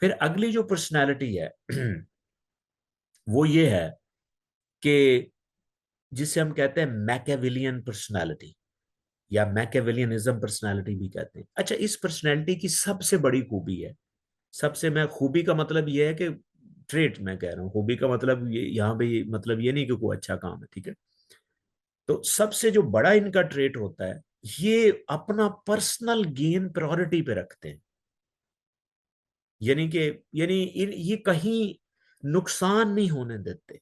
फिर अगली जो पर्सनैलिटी है वो ये है कि जिसे हम कहते हैं मैकेविलियन पर्सनैलिटी या मैकेविलियनिज्म पर्सनैलिटी भी कहते हैं। अच्छा, इस पर्सनैलिटी की सबसे बड़ी खूबी है, सबसे, मैं खूबी का मतलब ये है कि ट्रेट मैं कह रहा हूँ, खूबी का मतलब ये यहाँ पे मतलब ये नहीं कि कोई अच्छा काम है, ठीक है। तो सबसे जो बड़ा इनका ट्रेट होता है, ये अपना पर्सनल गेन प्रायोरिटी पे रखते हैं। यानी कि ये कहीं नुकसान नहीं होने देते।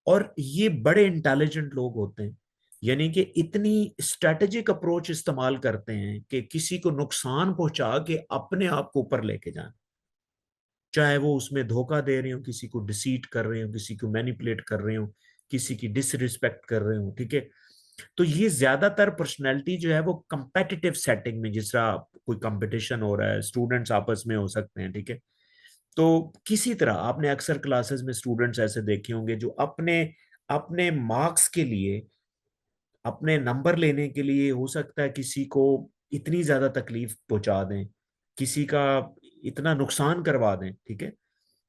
और ये बड़े इंटेलिजेंट लोग होते हैं, यानी कि इतनी स्ट्रेटेजिक अप्रोच इस्तेमाल करते हैं कि किसी को नुकसान पहुंचा के अपने आप को ऊपर लेके जाना। चाहे वो उसमें धोखा दे रहे हो, किसी को डिसीट कर रहे हो, किसी को मैनिपुलेट कर रहे हो, किसी की डिसरिस्पेक्ट कर रहे हो, ठीक है। तो ये ज्यादातर पर्सनैलिटी जो है वो कंपेटिटिव सेटिंग में, जिस तरह कोई कंपटीशन हो रहा है, स्टूडेंट्स आपस में हो सकते हैं, ठीक है। तो किसी तरह आपने अक्सर क्लासेस में स्टूडेंट्स ऐसे देखे होंगे जो अपने अपने मार्क्स के लिए, अपने नंबर लेने के लिए, हो सकता है किसी को इतनी ज्यादा तकलीफ पहुंचा दें, किसी का इतना नुकसान करवा दें, ठीक है।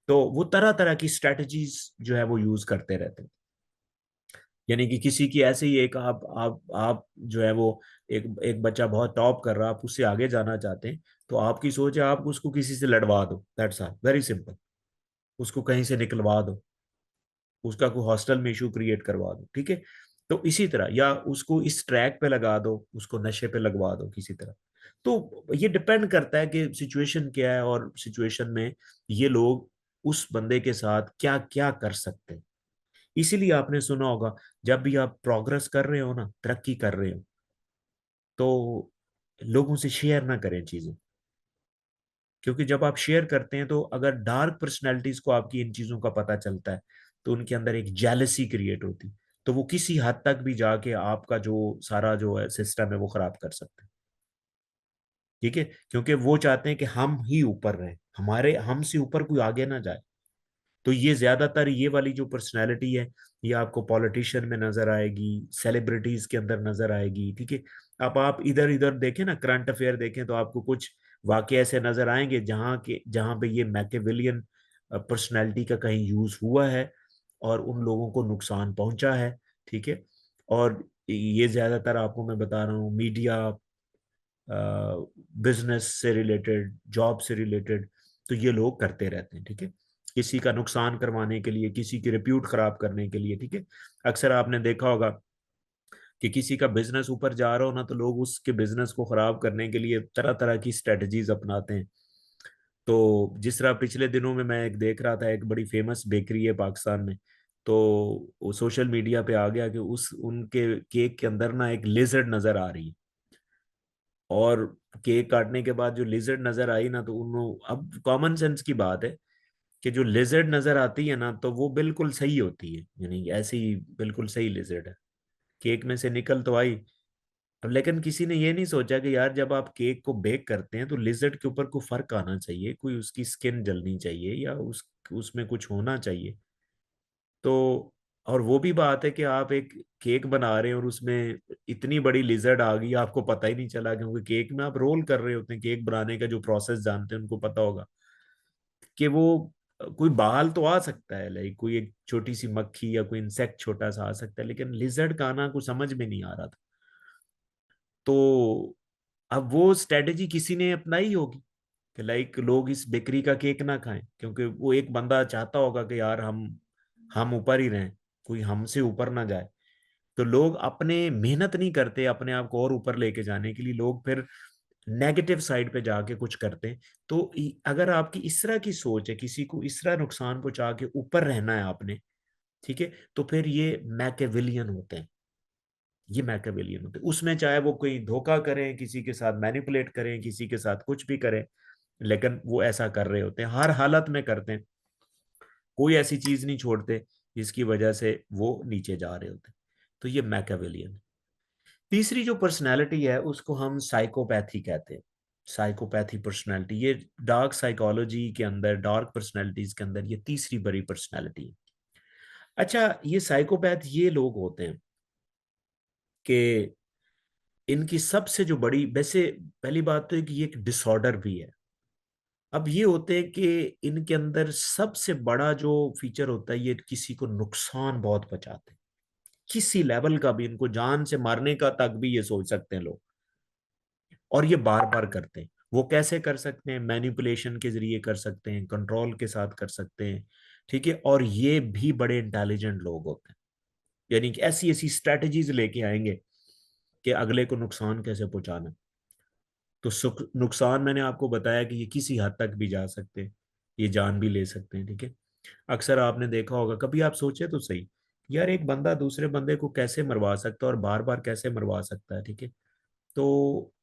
तो वो तरह तरह की स्ट्रेटजीज जो है वो यूज करते रहते हैं। यानी कि किसी की ऐसे ही एक आप जो है वो, एक एक बच्चा बहुत टॉप कर रहा है, आप उससे आगे जाना चाहते हैं, तो आपकी सोच है आप उसको किसी से लड़वा दो, दैट्स ऑल, वेरी सिंपल। उसको कहीं से निकलवा दो, उसका कोई हॉस्टल में इशू क्रिएट करवा दो, ठीक है। तो इसी तरह, या उसको इस ट्रैक पे लगा दो, उसको नशे पे लगवा दो किसी तरह। तो ये डिपेंड करता है कि सिचुएशन क्या है, और सिचुएशन में ये लोग उस बंदे के साथ क्या क्या कर सकते हैं। इसीलिए आपने सुना होगा, जब भी आप प्रोग्रेस कर रहे हो ना, तरक्की कर रहे हो, तो लोगों से शेयर ना करें चीजें। क्योंकि जब आप शेयर करते हैं, तो अगर डार्क पर्सनैलिटीज को आपकी इन चीजों का पता चलता है, तो उनके अंदर एक जेलसी क्रिएट होती, तो वो किसी हद तक भी जाके आपका जो सारा जो है सिस्टम है वो खराब कर सकते हैं, ठीक है। क्योंकि वो चाहते हैं कि हम ही ऊपर रहें, हमारे हमसे ऊपर कोई आगे ना जाए। तो ये ज्यादातर ये वाली जो पर्सनैलिटी है, ये आपको पॉलिटिशियन में नजर आएगी, सेलिब्रिटीज के अंदर नजर आएगी, ठीक है। अब आप इधर इधर देखें ना, करंट अफेयर देखें, तो आपको कुछ वाकये ऐसे नजर आएंगे जहां पे ये मैकेविलियन पर्सनैलिटी का कहीं यूज हुआ है और उन लोगों को नुकसान पहुंचा है, ठीक है। और ये ज्यादातर आपको मैं बता रहा हूँ, मीडिया, बिजनेस से रिलेटेड, जॉब से रिलेटेड, तो ये लोग करते रहते हैं, ठीक है। किसी का नुकसान करवाने के लिए, किसी की रिप्यूट खराब करने के लिए, ठीक है। अक्सर आपने देखा होगा कि किसी का बिजनेस ऊपर जा रहा हो ना, तो लोग उसके बिजनेस को खराब करने के लिए तरह तरह की स्ट्रेटजीज अपनाते हैं। तो जिस तरह पिछले दिनों में मैं एक देख रहा था, एक बड़ी फेमस बेकरी है पाकिस्तान में, तो वो सोशल मीडिया पे आ गया कि उस उनके केक के अंदर ना एक लेजर्ड नजर आ रही है। और केक काटने के बाद जो लिजर्ड नजर आई ना, तो उन, अब कॉमन सेंस की बात है कि जो लिजर्ड नजर आती है ना, तो वो बिल्कुल सही होती है, यानी ऐसी बिल्कुल सही लिजर्ड है, केक में से निकल तो आई। अब लेकिन किसी ने ये नहीं सोचा कि यार, जब आप केक को बेक करते हैं, तो लिजर्ड के ऊपर कोई फर्क आना चाहिए, कोई उसकी स्किन जलनी चाहिए, या उसमें कुछ होना चाहिए। तो और वो भी बात है कि आप एक केक बना रहे हैं और उसमें इतनी बड़ी लिजर्ड आ गई, आपको पता ही नहीं चला, क्योंकि केक में आप रोल कर रहे होते हैं, केक बनाने का जो प्रोसेस जानते हैं उनको पता होगा कि वो कोई बाल तो आ सकता है, लाइक कोई एक छोटी सी मक्खी या कोई इंसेक्ट छोटा सा आ सकता है, लेकिन लिजर्ड का आना कुछ समझ में नहीं आ रहा था। तो अब वो स्ट्रेटेजी किसी ने अपनाई होगी कि लाइक लोग इस बेकरी का केक ना खाएं, क्योंकि वो एक बंदा चाहता होगा कि यार हम ऊपर ही रहें, कोई हमसे ऊपर ना जाए। तो लोग अपने मेहनत नहीं करते अपने आप को और ऊपर लेके जाने के लिए, लोग फिर नेगेटिव साइड पे जाके कुछ करते हैं। तो अगर आपकी इस तरह की सोच है, किसी को इस तरह नुकसान पहुंचा के ऊपर रहना है आपने, ठीक है, तो फिर ये मैकेविलियन होते हैं। ये मैकेविलियन होते हैं, उसमें चाहे वो कोई धोखा करें, किसी के साथ मैनिपुलेट करें, किसी के साथ कुछ भी करें, लेकिन वो ऐसा कर रहे होते हैं, हर हालत में करते हैं। कोई ऐसी चीज नहीं छोड़ते जिसकी वजह से वो नीचे जा रहे होते हैं। तो ये मैकेविलियन। तीसरी जो पर्सनालिटी है उसको हम साइकोपैथी कहते हैं। साइकोपैथी पर्सनालिटी, ये डार्क साइकोलॉजी के अंदर, डार्क पर्सनालिटीज के अंदर ये तीसरी बड़ी पर्सनालिटी है। अच्छा, ये साइकोपैथ ये लोग होते हैं कि इनकी सबसे जो बड़ी, वैसे पहली बात तो है कि ये एक डिसऑर्डर भी है। अब ये होते हैं कि इनके अंदर सबसे बड़ा जो फीचर होता है, ये किसी को नुकसान बहुत पहुंचाते हैं, किसी लेवल का भी, इनको जान से मारने का तक भी ये सोच सकते हैं लोग, और ये बार बार करते हैं। वो कैसे कर सकते हैं? मैनिपुलेशन के जरिए कर सकते हैं, कंट्रोल के साथ कर सकते हैं, ठीक है। और ये भी बड़े इंटेलिजेंट लोग होते हैं, यानी कि ऐसी ऐसी स्ट्रेटजीज लेके आएंगे कि अगले को नुकसान कैसे पहुंचाना। तो सुख नुकसान मैंने आपको बताया कि ये किसी हद तक भी जा सकते हैं, ये जान भी ले सकते हैं, ठीक है। अक्सर आपने देखा होगा, कभी आप सोचे तो सही, यार एक बंदा दूसरे बंदे को कैसे मरवा सकता है और बार बार कैसे मरवा सकता है, ठीक है। तो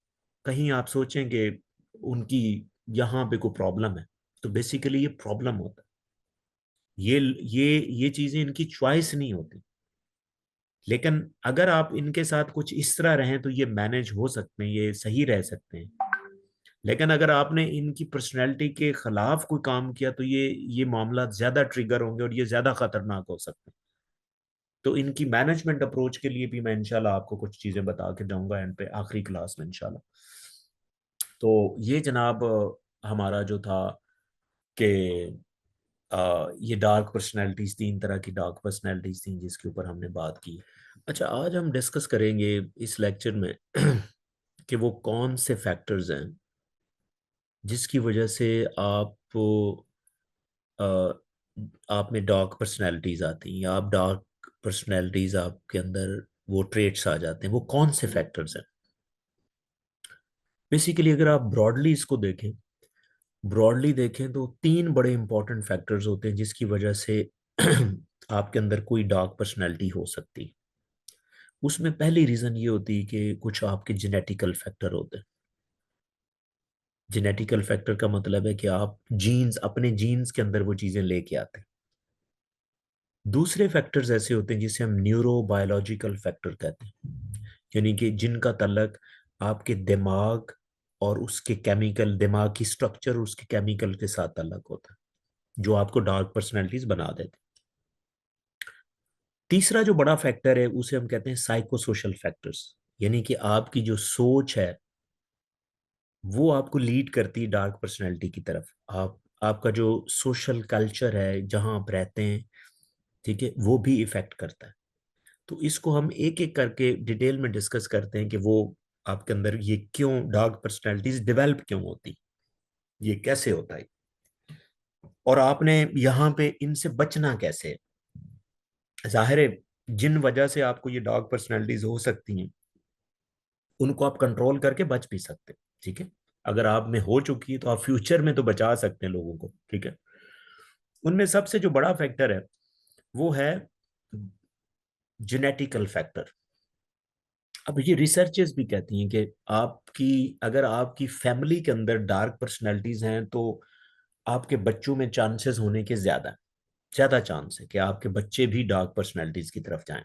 कहीं आप सोचें कि उनकी यहाँ पे कोई प्रॉब्लम है, तो बेसिकली ये प्रॉब्लम होता है। ये ये ये चीजें इनकी चॉइस नहीं होती। लेकिन अगर आप इनके साथ कुछ इस तरह रहें तो ये मैनेज हो सकते हैं, ये सही रह सकते हैं। लेकिन अगर आपने इनकी पर्सनैलिटी के खिलाफ कोई काम किया तो ये मामला ज्यादा ट्रिगर होंगे और ये ज्यादा खतरनाक हो सकते हैं। तो इनकी मैनेजमेंट अप्रोच के लिए भी मैं इंशाल्लाह आपको कुछ चीजें बता के जाऊंगा एंड पे, आखिरी क्लास में इंशाल्लाह। तो ये जनाब हमारा जो था कि ये डार्क पर्सनैलिटीज, तीन तरह की डार्क पर्सनैलिटीज थी जिसके ऊपर हमने बात की। अच्छा, आज हम डिस्कस करेंगे इस लेक्चर में कि वो कौन से फैक्टर्स हैं जिसकी वजह से अ, आप में डार्क पर्सनैलिटीज आती हैं, या आप डार्क पर्सनैलिटीज आपके अंदर वो ट्रेट्स आ जाते हैं, वो कौन से फैक्टर्स हैं। बेसिकली अगर आप ब्रॉडली देखें तो तीन बड़े इंपॉर्टेंट फैक्टर्स होते हैं जिसकी वजह से आपके अंदर कोई डार्क पर्सनैलिटी हो सकती है। उसमें पहली रीजन ये होती है कि कुछ आपके जेनेटिकल फैक्टर होते हैं। जेनेटिकल फैक्टर का मतलब है कि आप जीन्स, अपने जीन्स के अंदर वो चीजें लेके आते हैं। दूसरे फैक्टर्स ऐसे होते हैं जिसे हम न्यूरो बायोलॉजिकल फैक्टर कहते हैं, यानी कि जिनका तल्लक आपके दिमाग और उसके केमिकल, दिमाग की स्ट्रक्चर और उसके केमिकल के साथ तल्लक होता है, जो आपको डार्क पर्सनैलिटीज बना देते हैं। तीसरा जो बड़ा फैक्टर है उसे हम कहते हैं साइको सोशल फैक्टर्स, यानी कि आपकी जो सोच है वो आपको लीड करती है डार्क पर्सनैलिटी की तरफ। आपका जो सोशल कल्चर है जहां आप रहते हैं, ठीक है, वो भी इफेक्ट करता है। तो इसको हम एक एक करके डिटेल में डिस्कस करते हैं कि वो आपके अंदर ये क्यों डार्क पर्सनैलिटीज डेवलप क्यों होती, ये कैसे होता है, और आपने यहाँ पे इनसे बचना कैसे है। जाहिर है जिन वजह से आपको ये डार्क पर्सनैलिटीज हो सकती हैं उनको आप कंट्रोल करके बच भी सकते हैं, ठीक है। अगर आप में हो चुकी है तो आप फ्यूचर में तो बचा सकते हैं लोगों को, ठीक है। उनमें सबसे जो बड़ा फैक्टर है वो है जेनेटिकल फैक्टर। अब ये रिसर्चेस भी कहती हैं कि आपकी, अगर आपकी फैमिली के अंदर डार्क पर्सनैलिटीज हैं तो आपके बच्चों में चांसेस होने के ज्यादा ज्यादा चांस है कि आपके बच्चे भी डार्क पर्सनैलिटीज की तरफ जाएं।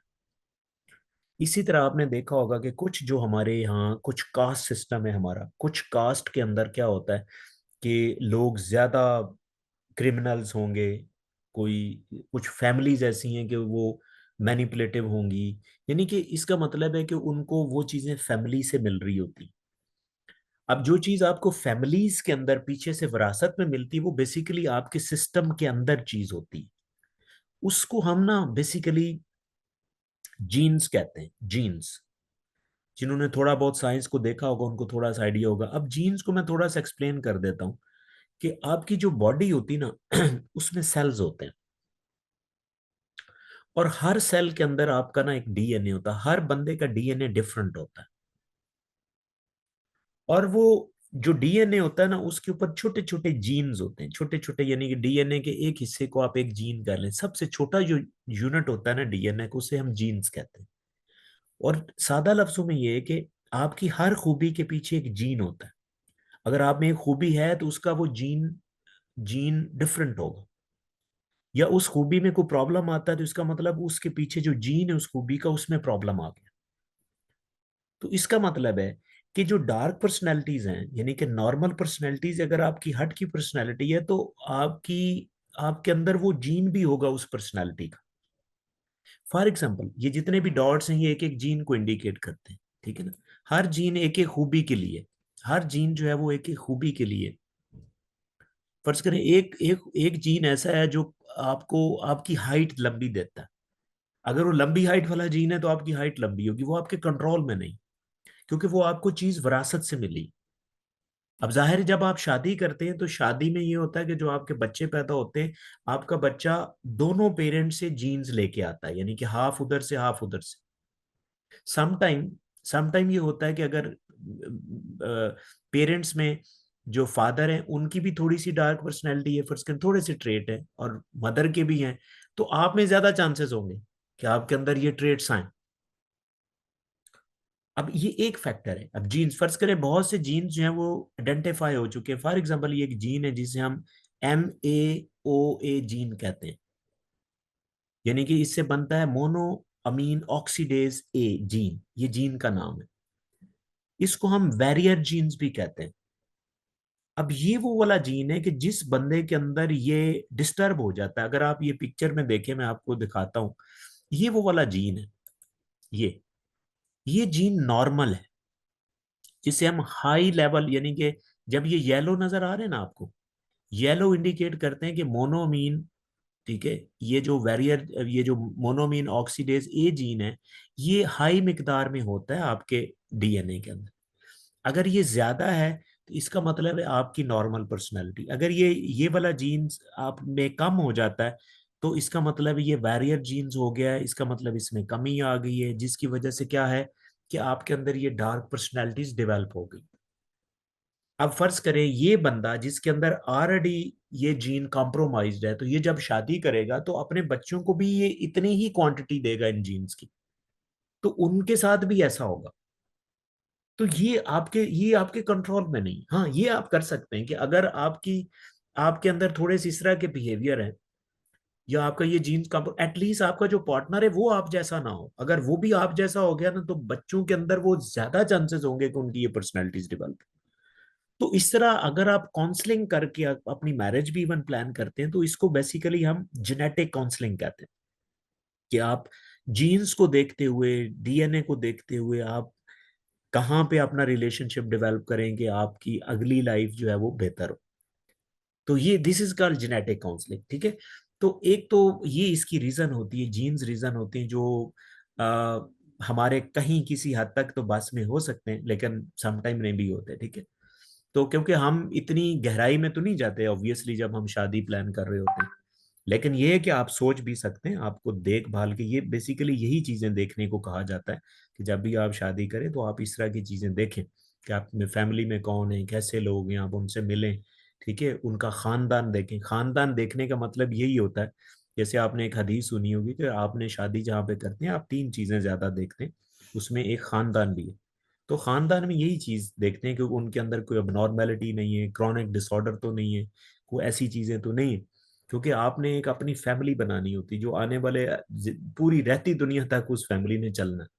इसी तरह आपने देखा होगा कि कुछ जो हमारे यहाँ कुछ कास्ट सिस्टम है, हमारा कुछ कास्ट के अंदर क्या होता है कि लोग ज्यादा क्रिमिनल्स होंगे, कोई कुछ फैमिलीज ऐसी हैं कि वो मैनिपुलेटिव होंगी, यानी कि इसका मतलब है कि उनको वो चीजें फैमिली से मिल रही होती। अब जो चीज आपको फैमिलीज के अंदर पीछे से विरासत में मिलती है वो बेसिकली आपके सिस्टम के अंदर चीज होती है। उसको हम ना बेसिकली जीन्स कहते हैं, जीन्स। जिन्होंने थोड़ा बहुत साइंस को देखा होगा उनको थोड़ा सा आइडिया होगा। अब जीन्स को मैं थोड़ा सा एक्सप्लेन कर देता हूँ कि आपकी जो बॉडी होती ना उसमें सेल्स होते हैं, और हर सेल के अंदर आपका ना एक डीएनए होता है। हर बंदे का डीएनए डिफरेंट होता है, और वो जो डीएनए होता है ना उसके ऊपर छोटे छोटे जीन्स होते हैं, छोटे छोटे, यानी कि डीएनए के एक हिस्से को आप एक जीन कर लें। सबसे छोटा जो यूनिट होता है ना डीएनए को, उसे हम जीन्स कहते हैं। और सादा लफ्जों में ये है कि आपकी हर खूबी के पीछे एक जीन होता है। अगर आप में एक खूबी है तो उसका वो जीन जीन डिफरेंट होगा, या उस खूबी में कोई प्रॉब्लम आता है तो इसका मतलब उसके पीछे जो जीन है उस खूबी का, उसमें प्रॉब्लम आ गया। तो इसका मतलब है कि जो डार्क पर्सनैलिटीज हैं, यानी कि नॉर्मल पर्सनैलिटीज, अगर आपकी हट की पर्सनैलिटी है तो आपकी आपके अंदर वो जीन भी होगा उस पर्सनैलिटी का। फॉर एग्जाम्पल ये जितने भी डॉट्स हैं ये एक एक जीन को इंडिकेट करते हैं, ठीक है ना। हर जीन एक एक खूबी के लिए, हर जीन जो है वो एक एक खूबी के लिए फर्ज करें एक एक एक जीन ऐसा है जो आपको आपकी हाइट लंबी देता है। अगर वो लंबी हाइट वाला जीन है तो आपकी हाइट लंबी होगी, वो आपके कंट्रोल में नहीं, क्योंकि वो आपको चीज विरासत से मिली। अब जाहिर है जब आप शादी करते हैं तो शादी में ये होता है कि जो आपके बच्चे पैदा होते हैं, आपका बच्चा दोनों पेरेंट्स से जीन्स लेके आता है, यानी कि हाफ उधर से हाफ उधर से। समटाइम समटाइम ये होता है कि अगर पेरेंट्स में जो फादर हैं उनकी भी थोड़ी सी डार्क पर्सनैलिटी है, फर्स्ट थोड़े से ट्रेट है, और मदर के भी हैं, तो आप में ज्यादा चांसेस होंगे कि आपके अंदर ये ट्रेट्स आए। अब ये एक फैक्टर है। अब जीन्स फर्ज करें बहुत से जीन्स जो हैं वो आइडेंटिफाई हो चुके हैं। फॉर एग्जांपल ये एक जीन है जिसे हम MAOA जीन कहते हैं, यानी कि इससे बनता है मोनो अमीन ऑक्सीडेज ए जीन, ये जीन का नाम है। इसको हम वैरियर जीन्स भी कहते हैं। अब ये वो वाला जीन है कि जिस बंदे के अंदर ये डिस्टर्ब हो जाता है, अगर आप ये पिक्चर में देखें, मैं आपको दिखाता हूं, ये वो वाला जीन है। ये ये जीन नॉर्मल है, जिसे हम हाई लेवल, यानी कि जब ये येलो नजर आ रहे हैं ना आपको, येलो इंडिकेट करते हैं कि मोनोमीन, ठीक है, ये जो वेरियर, ये जो मोनोमीन ऑक्सीडेज ए जीन है, ये हाई मिकदार में होता है आपके DNA के अंदर। अगर ये ज्यादा है तो इसका मतलब है आपकी नॉर्मल पर्सनैलिटी। अगर ये वाला जीन्स आप में कम हो जाता है तो इसका मतलब ये वैरियर जीन्स हो गया है, इसका मतलब इसमें कमी आ गई है, जिसकी वजह से क्या है कि आपके अंदर ये डार्क पर्सनैलिटीज डेवलप हो गई। अब फर्ज करें ये बंदा जिसके अंदर ऑलरेडी ये जीन कॉम्प्रोमाइज्ड है, तो ये जब शादी करेगा तो अपने बच्चों को भी ये इतनी ही क्वांटिटी देगा इन जीन्स की, तो उनके साथ भी ऐसा होगा। तो ये आपके कंट्रोल में नहीं। हाँ, ये आप कर सकते हैं कि अगर आपके अंदर थोड़े से इस तरह के बिहेवियर है, या आपका ये जीन्स का, एटलीस्ट आपका जो पार्टनर है वो आप जैसा ना हो। अगर वो भी आप जैसा हो गया ना, तो बच्चों के अंदर वो ज्यादा चांसेस होंगे कि उनकी ये पर्सनैलिटीज डेवलप। तो इस तरह अगर आप काउंसलिंग करके अपनी मैरिज भी इवन प्लान करते हैं, तो इसको बेसिकली हम जेनेटिक काउंसलिंग कहते हैं, कि आप जीन्स को देखते हुए, DNA को देखते हुए आप कहाँ पे अपना रिलेशनशिप डेवलप करेंगे, आपकी अगली लाइफ जो है वो बेहतर हो। तो ये this is called genetic counselling, ठीक है। तो एक तो ये इसकी रीजन होती है, जीन्स रीजन होती हैं, जो आ, हमारे कहीं किसी हद तक तो बस में हो सकते हैं, लेकिन समटाइम नहीं भी होते, ठीक है। तो क्योंकि हम इतनी गहराई में तो नहीं जाते ऑब्वियसली जब हम शादी प्लान कर रहे होते हैं, लेकिन ये है कि आप सोच भी सकते हैं, आपको देखभाल के, ये बेसिकली यही चीजें देखने को कहा जाता है कि जब भी आप शादी करें तो आप इस तरह की चीजें देखें कि आप में फैमिली में कौन है, कैसे लोग हैं, आप उनसे मिलें, ठीक है, उनका खानदान देखें। खानदान देखने का मतलब यही होता है, जैसे आपने एक हदीस सुनी होगी कि आपने शादी जहाँ पे करते हैं आप तीन चीजें ज्यादा देखते हैं, उसमें एक खानदान भी है। तो खानदान में यही चीज देखते हैं कि उनके अंदर कोई अबनॉर्मेलिटी नहीं है, क्रॉनिक डिसऑर्डर तो नहीं है, कोई ऐसी चीजें तो नहीं है। क्योंकि आपने एक अपनी फैमिली बनानी होती जो आने वाले पूरी रहती दुनिया तक उस फैमिली ने चलना है।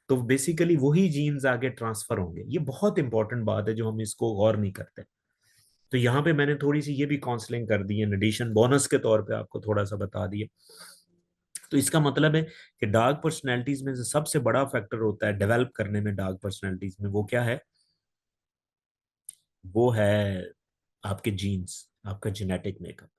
तो बेसिकली वही जीन्स आगे ट्रांसफर होंगे। ये बहुत इंपॉर्टेंट बात है जो हम इसको गौर नहीं करते। तो यहाँ पे मैंने थोड़ी सी ये भी काउंसलिंग कर दी है, एडिशन बोनस के तौर पे आपको थोड़ा सा बता दिया। तो इसका मतलब है कि डार्क पर्सनैलिटीज में से सबसे बड़ा फैक्टर होता है डेवलप करने में, डार्क पर्सनैलिटीज में वो क्या है, वो है आपके जीन्स, आपका जेनेटिक मेकअप।